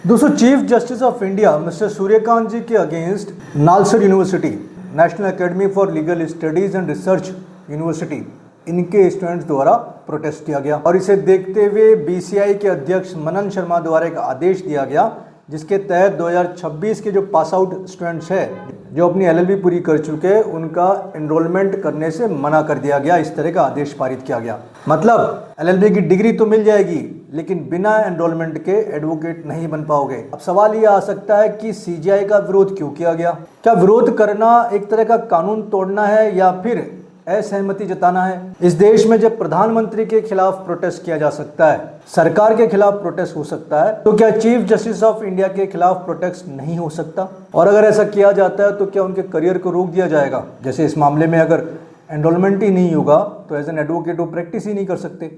दोस्तों, chief justice of India mister Suryakant ji के against NALSAR university, national academy for legal studies and research university, इनके students द्वारा protest किया गया और इसे देखते हुए बीसीआई के अध्यक्ष मनन शर्मा द्वारा एक आदेश दिया गया जिसके तहत 2026 के जो पास आउट स्टूडेंट्स हैं जो अपनी एलएलबी पूरी कर चुके हैं उनका एनरोलमेंट करने से मना कर दिया गया। इस तरह का आदेश पारित किया गया। मतलब एलएलबी की डिग्री तो मिल जाएगी लेकिन बिना एनरोलमेंट के एडवोकेट नहीं बन पाओगे। अब सवाल ये आ सकता है कि सीजीआई का विरोध क्यों किया गया? क्या विरोध करना एक तरह का कानून तोड़ना है या फिर असहमति जताना है? इस देश में जब प्रधानमंत्री के खिलाफ प्रोटेस्ट किया जा सकता है, सरकार के खिलाफ प्रोटेस्ट हो सकता है, तो क्या चीफ जस्टिस ऑफ इंडिया के खिलाफ प्रोटेस्ट नहीं हो सकता? और अगर ऐसा किया जाता है तो क्या उनके करियर को रोक दिया जाएगा? जैसे इस मामले में अगर एनरोलमेंट ही नहीं होगा तो एज एन एडवोकेट वो प्रैक्टिस ही नहीं कर सकते।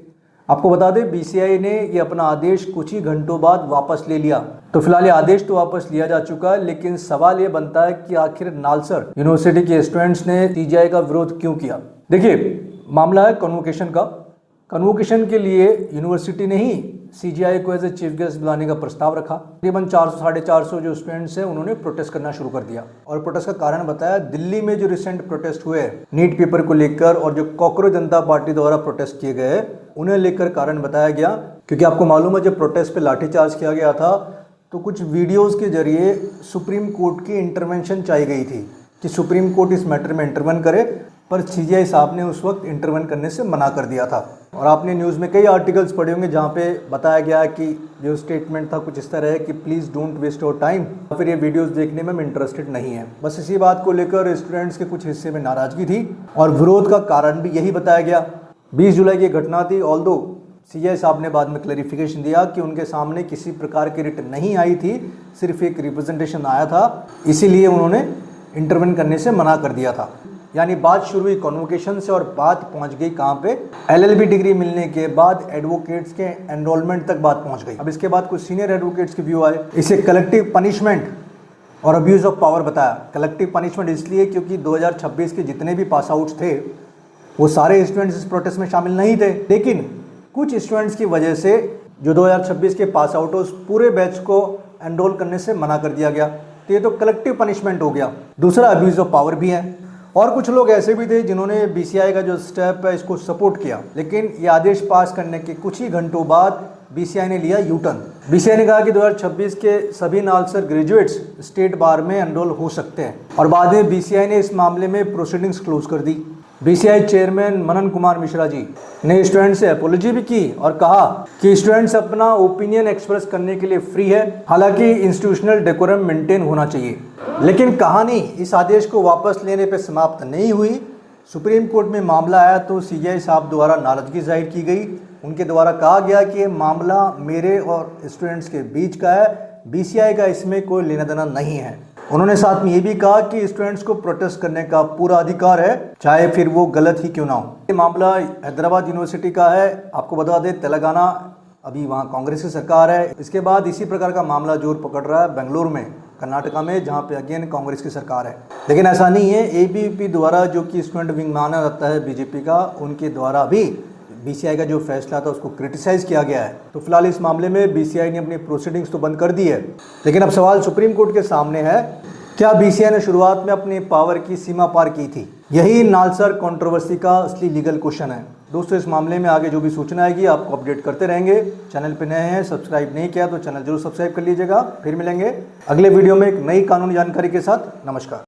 आपको बता दें, बीसीआई ने ये अपना आदेश कुछ ही घंटों बाद वापस ले लिया। तो फिलहाल ये आदेश तो वापस लिया जा चुका है, लेकिन सवाल ये बनता है कि आखिर नालसर यूनिवर्सिटी के स्टूडेंट्स ने सीजीआई का विरोध क्यों किया? देखिए, मामला है कन्वोकेशन का। कन्वोकेशन के लिए यूनिवर्सिटी ने ही सीजीआई को एज ए चीफ गेस्ट बुलाने का प्रस्ताव रखा। तकरीबन 400-450 जो स्टूडेंट्स हैं उन्होंने प्रोटेस्ट करना शुरू कर दिया और प्रोटेस्ट का कारण बताया दिल्ली में जो रिसेंट प्रोटेस्ट हुए नीट पेपर को लेकर और जो कॉकरोच जनता पार्टी द्वारा प्रोटेस्ट किए गए उन्हें लेकर कारण बताया गया। क्योंकि आपको मालूम है जब प्रोटेस्ट पे लाठीचार्ज किया गया था तो कुछ वीडियोस के जरिए सुप्रीम कोर्ट की इंटरवेंशन चाहिए गई थी कि सुप्रीम कोर्ट इस मैटर में इंटरवेन करे, पर सीजीआई साहब ने उस वक्त इंटरवेन करने से मना कर दिया था। और आपने न्यूज़ में कई आर्टिकल्स पढ़े होंगे जहाँ पे बताया गया है कि जो स्टेटमेंट था कुछ इस तरह है कि please don't waste your time, फिर ये वीडियोस देखने में हम इंटरेस्टेड नहीं है। बस इसी बात को लेकर स्टूडेंट्स के कुछ हिस्से में नाराज़गी थी और विरोध का कारण भी यही बताया गया। 20 जुलाई की घटना थी। ऑल्दो सीजीआई साहब ने बाद में क्लैरिफिकेशन दिया कि उनके सामने किसी प्रकार की रिट नहीं आई थी, सिर्फ एक रिप्रेजेंटेशन आया था, इसीलिए उन्होंने इंटरवेन करने से मना कर दिया था। यानी बात शुरू हुई कन्वोकेशन से और बात पहुंच गई कहाँ पे? एलएलबी डिग्री मिलने के बाद एडवोकेट्स के एनरोलमेंट तक बात पहुंच गई। अब इसके बाद कुछ सीनियर एडवोकेट्स के व्यू आए। इसे कलेक्टिव पनिशमेंट और अब्यूज ऑफ पावर बताया। कलेक्टिव पनिशमेंट इसलिए क्योंकि 2026 के जितने भी पास आउट्स थे वो सारे स्टूडेंट्स इस प्रोटेस्ट में शामिल नहीं थे, लेकिन कुछ स्टूडेंट्स की वजह से जो 2026 के पास आउट उस पूरे बैच को एनरोल करने से मना कर दिया गया। तो ये तो कलेक्टिव पनिशमेंट हो गया। दूसरा अब्यूज ऑफ पावर भी है। और कुछ लोग ऐसे भी थे जिन्होंने बीसीआई का जो स्टेप है इसको सपोर्ट किया, लेकिन ये आदेश पास करने के कुछ ही घंटों बाद बीसीआई ने लिया यू टर्न। बीसीआई ने कहा कि 2026 के सभी नालसर ग्रेजुएट्स स्टेट बार में एनरोल हो सकते हैं और बाद में बीसीआई ने इस मामले में प्रोसीडिंग्स क्लोज कर दी। बीसीआई चेयरमैन मनन कुमार मिश्रा जी ने स्टूडेंट से अपॉलॉजी भी की और कहा कि स्टूडेंट्स अपना ओपिनियन एक्सप्रेस करने के लिए फ्री है, हालांकि इंस्टीट्यूशनल डेकोरम मेंटेन होना चाहिए। लेकिन कहानी इस आदेश को वापस लेने पर समाप्त नहीं हुई। सुप्रीम कोर्ट में मामला आया तो सीजीआई साहब द्वारा नाराजगी जाहिर की गई। उनके द्वारा कहा गया कि ये मामला मेरे और स्टूडेंट्स के बीच का है, बीसीआई का इसमें कोई लेना देना नहीं है। उन्होंने साथ में ये भी कहा कि स्टूडेंट्स को प्रोटेस्ट करने का पूरा अधिकार है, चाहे फिर वो गलत ही क्यों ना हो। ये मामला हैदराबाद यूनिवर्सिटी का है। आपको बता दें, तेलंगाना अभी वहाँ कांग्रेस की सरकार है। इसके बाद इसी प्रकार का मामला जोर पकड़ रहा है बेंगलुरु में, कर्नाटका में, जहाँ पे अगेन कांग्रेस की सरकार है। लेकिन ऐसा नहीं है। एबीवीपी द्वारा, जो कि स्टूडेंट विंग माना जाता है बीजेपी का, उनके द्वारा भी बीसीआई का जो फैसला था उसको क्रिटिसाइज किया गया है। तो फिलहाल इस मामले में बीसीआई ने अपनी प्रोसीडिंग्स तो बंद कर दी है, लेकिन अब सवाल सुप्रीम कोर्ट के सामने है, क्या बीसीआई ने शुरुआत में अपनी पावर की सीमा पार की थी? यही नालसर कंट्रोवर्सी का असली लीगल क्वेश्चन है। दोस्तों, इस मामले में आगे जो भी सूचना आएगी आपको अपडेट करते रहेंगे। चैनल पे नए हैं, सब्सक्राइब नहीं किया तो चैनल जरूर सब्सक्राइब कर लीजिएगा। फिर मिलेंगे अगले वीडियो में एक नई कानूनी जानकारी के साथ। नमस्कार।